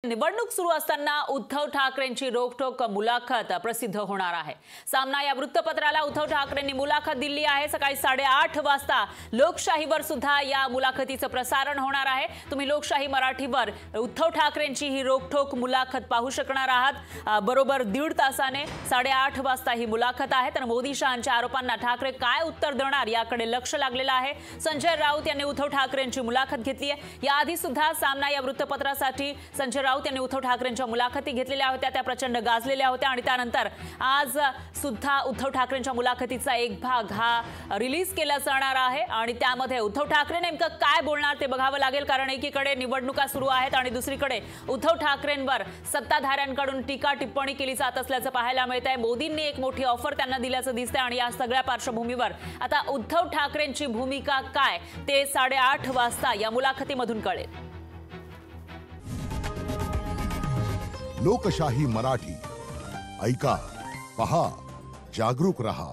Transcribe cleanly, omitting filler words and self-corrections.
निवडणूक सुरू असताना उद्धव ठाकरेंची रोखठोक मुलाखत प्रसिद्ध होणार आहे। सामना या वृत्तपत्राला उद्धव ठाकरेंनी मुलाखत दिली आहे। सकाळी 8:30 वाजता लोकशाहीवर सुद्धा या मुलाखतीचं प्रसारण होणार आहे। तुम्ही लोकशाही मराठीवर उद्धव ठाकरेंची ही रोखठोक मुलाखत पाहू शकणार आहात। बरोबर 1.5 तासाने 8:30 वाजता ही मुलाखत आहे। तर मोदी शहांच्या आरोपांना ठाकरे काय उत्तर देणार याकडे लक्ष लागलेलं आहे। संजय राऊत यांनी उद्धव ठाकरेंची मुलाखत घेतली आहे। याआधी सुद्धा सामना या वृत्तपत्रासाठी संजय राऊत यांनी उद्धव ठाकरेंच्या मुलाखती घेतलेल्या होत्या, त्या प्रचंड गाजलेल्या होत्या आणि त्यानंतर आज सुद्धा उद्धव ठाकरेंच्या मुलाखतीचा एक भाग हा रिलीज केला जाणार आहे आणि त्यामध्ये उद्धव ठाकरे नेमकं काय बोलणार ते बघावं लागेल। कारण एकीकडे निवडणुका सुरू आहेत आणि दुसरीकडे उद्धव ठाकरेंवर सत्ताधाऱ्यांकडून टीका टिप्पणी केली जात असल्याचं पाहायला मिळतंय। मोदींनी एक मोठी ऑफर त्यांना दिल्याचं दिसतंय आणि या सगळ्या पार्श्वभूमीवर आता उद्धव ठाकरेंची भूमिका काय ते 8:30 वाजता या मुलाखतीमधून कळेल। लोकशाही मराठी ऐका, पहा, जागरूक रहा।